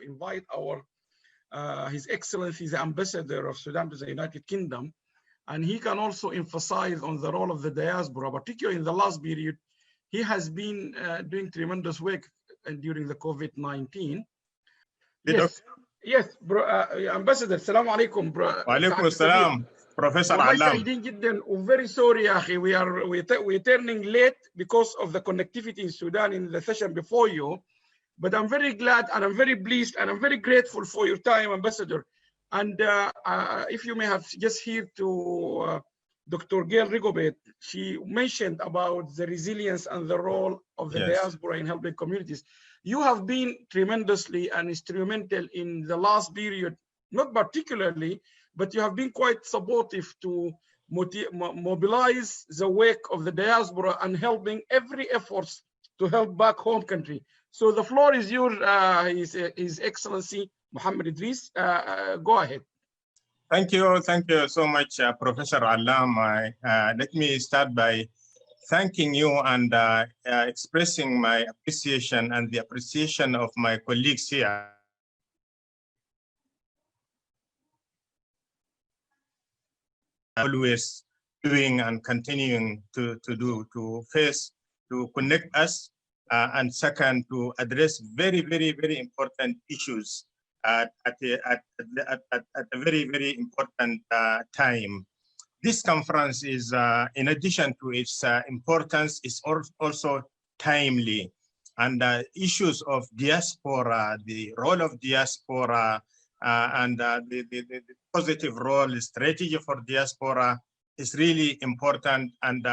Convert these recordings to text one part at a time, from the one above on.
invite our His Excellency the Ambassador of Sudan to the United Kingdom, and he can also emphasize on the role of the diaspora, particularly in the last period. He has been doing tremendous work during the COVID-19. Yes, yes, bro, Ambassador. Assalamu alaikum, bro. Walaikum assalam, Professor Alam. We're very sorry, Akhi. We're turning late because of the connectivity in Sudan in the session before you. But I'm very glad and I'm very pleased and I'm very grateful for your time, Ambassador. And if you may have just heard to Dr. Gail Rigobet, she mentioned about the resilience and the role of the diaspora in helping communities. You have been tremendously and instrumental in the last period, not particularly, but you have been quite supportive to mobilize the work of the diaspora and helping every effort to help back home country. So the floor is yours, His Excellency Muhammad Idris. Go ahead. Thank you so much, Professor Alam. Let me start by thanking you and expressing my appreciation and the appreciation of my colleagues here. Always doing and continuing to connect us, and second, to address very important issues at a very important time. This conference is, in addition to its importance, is also timely. And issues of diaspora, the role of diaspora, and the positive role, the strategy for diaspora is really important and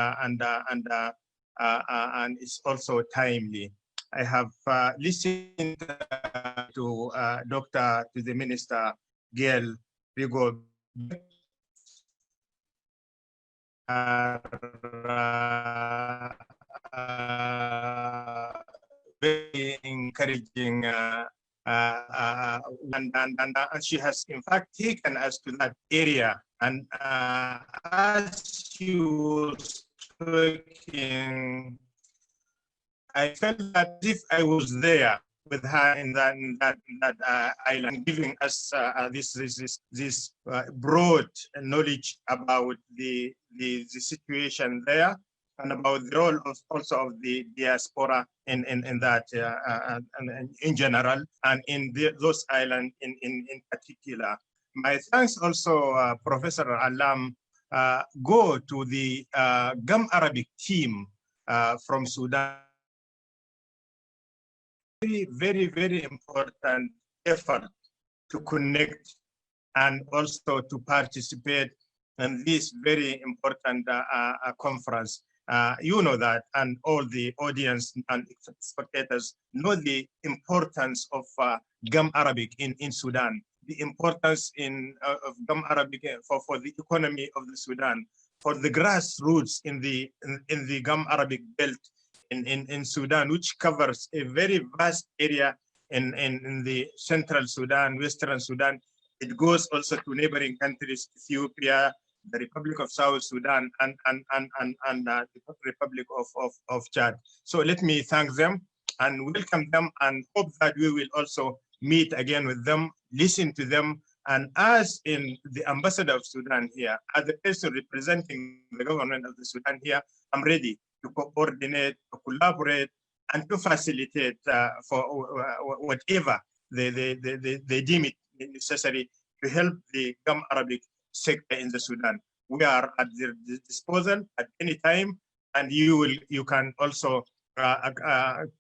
it's also timely. I have listened to the Minister Gail Rigo, very encouraging, and she has in fact taken us to that area. And as she was talking, I felt that if I was there with her in that island, giving us this broad knowledge about the situation there, and about the role also of the diaspora in that and in general, and in those islands in particular. My thanks also, Professor Alam, go to the GAM Arabic team from Sudan. Very important effort to connect and also to participate in this very important conference. You know that, and all the audience and spectators know the importance of GAM Arabic in Sudan, the importance of GAM Arabic for the economy of the Sudan, for the grassroots in the GAM Arabic belt in Sudan, which covers a very vast area in the central Sudan, western Sudan. It goes also to neighboring countries, Ethiopia, the Republic of South Sudan, and the Republic of Chad. So let me thank them and welcome them, and hope that we will also meet again with them, listen to them. And as in the ambassador of Sudan here, as the person representing the government of the Sudan here, I'm ready to coordinate, to collaborate, and to facilitate for whatever they deem it necessary to help the GAM Arabic sector in the Sudan. We are at their disposal at any time, and you can also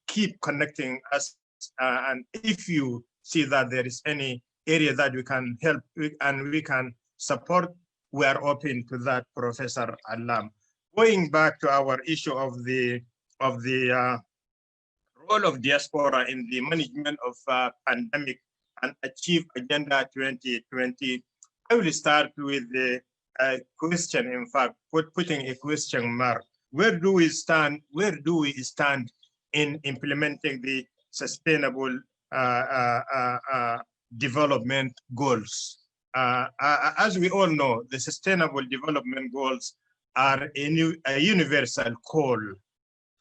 keep connecting us. And if you see that there is any area that we can help and we can support, we are open to that, Professor Alam. Going back to our issue of the role of diaspora in the management of pandemic and Achieve Agenda 2020, I will start with the question. In fact, putting a question mark. Where do we stand? Where do we stand in implementing the sustainable development goals? As we all know, the sustainable development goals are a universal call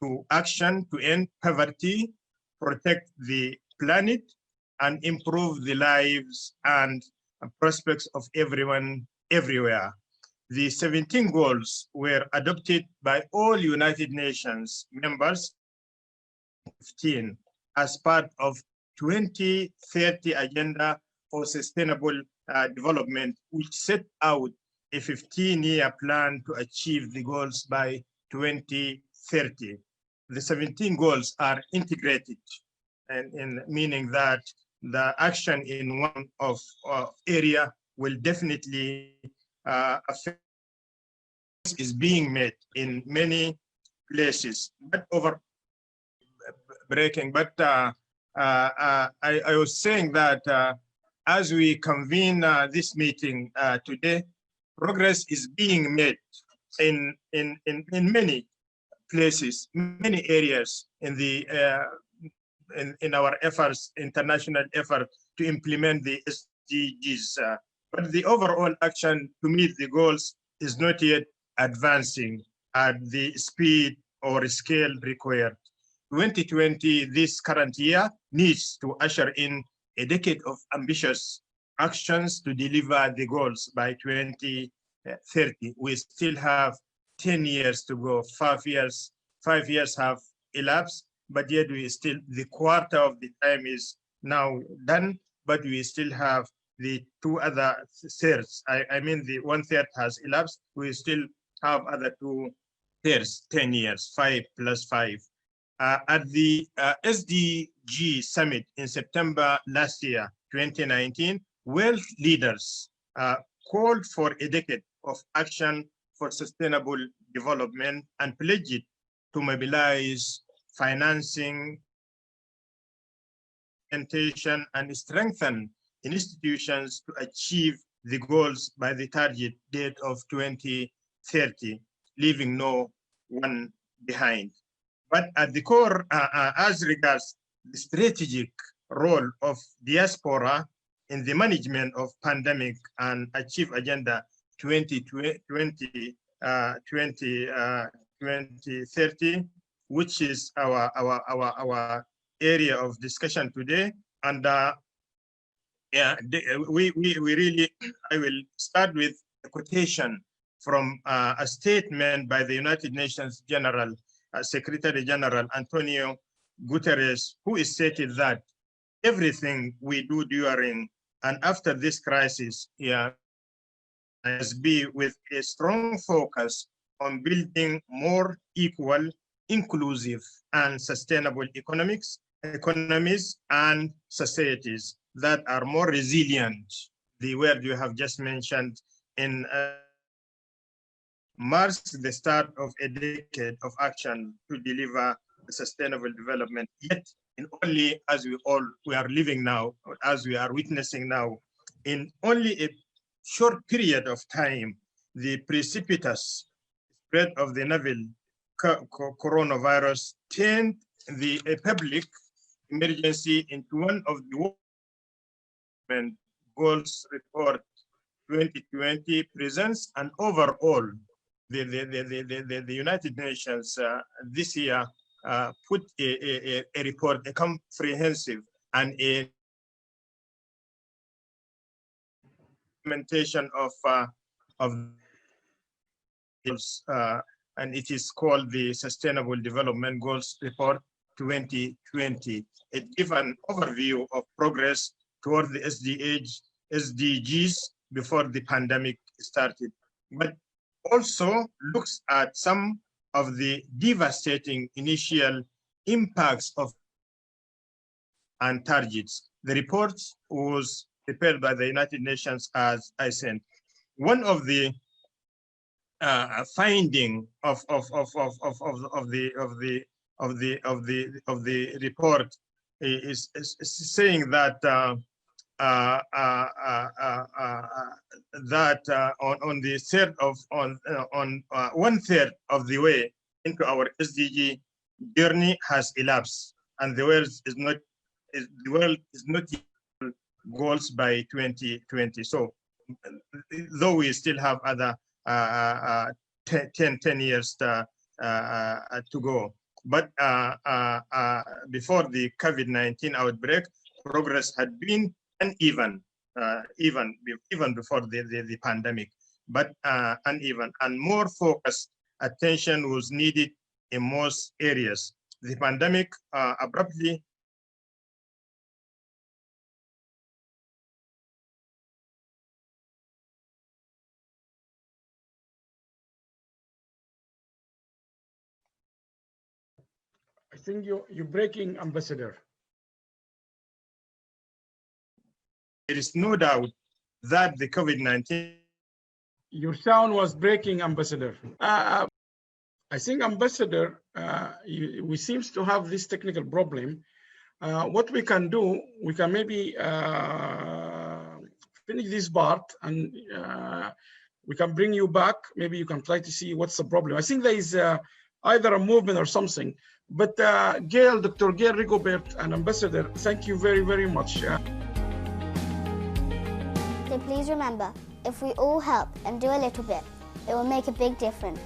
to action to end poverty, protect the planet, and improve the lives and prospects of everyone everywhere. The 17 goals were adopted by all United Nations members 15 as part of 2030 Agenda for Sustainable Development, which set out a 15-year plan to achieve the goals by 2030. The 17 goals are integrated, and in meaning that the action in one of area will definitely affect is being made in many places, but over breaking. But I was saying that as we convene this meeting today, progress is being made in many places, many areas in the in our efforts, international effort to implement the SDGs. But the overall action to meet the goals is not yet advancing at the speed or scale required. 2020, this current year, needs to usher in a decade of ambitious actions to deliver the goals by 2030. We still have 10 years to go, 5 years have elapsed, but yet we still, the quarter of the time is now done, but we still have the two other thirds. I mean, the 1/3 has elapsed. We still have other 2/3, 10 years, 5 plus 5. At the SDG summit in September last year, 2019, world leaders called for a decade of action for sustainable development and pledged to mobilize financing, implementation, and strengthen institutions to achieve the goals by the target date of 2030, leaving no one behind. But at the core, as regards the strategic role of diaspora in the management of pandemic and achieve Agenda 2030, which is our area of discussion today. And yeah, we really, I will start with a quotation from a statement by the United Nations General Secretary General Antonio Guterres, who stated that everything we do during and after this crisis must be with a strong focus on building more equal, inclusive, and sustainable economies and societies that are more resilient. The word you have just mentioned in marks the start of a decade of action to deliver sustainable development. Yet, in only as we are living now, as we are witnessing now, in only a short period of time, the precipitous spread of the novel coronavirus turned the public emergency into one of the goals report 2020 presents an overall. The United Nations this year put a report, a comprehensive and a implementation of goals, and it is called the Sustainable Development Goals Report 2020. It gives an overview of progress toward the SDGs before the pandemic started, but also looks at some of the devastating initial impacts of and targets. The report was prepared by the United Nations, as I said. One of the finding of the report is saying that on the third of on 1/3 of the way into our SDG journey has elapsed, and the world is not goals by 2020. So, though we still have other 10 years to go, but before the COVID-19 outbreak, progress had been uneven, even before the pandemic, but uneven, and more focused attention was needed in most areas. The pandemic abruptly I think you're breaking, Ambassador. There is no doubt that the COVID-19. Your sound was breaking, Ambassador. I think, Ambassador, we seems to have this technical problem. What we can do, we can maybe finish this part and we can bring you back. Maybe you can try to see what's the problem. I think there is either a movement or something. But Gail, Dr. Gail Rigobert and Ambassador, thank you very, very much. So please remember, if we all help and do a little bit, it will make a big difference.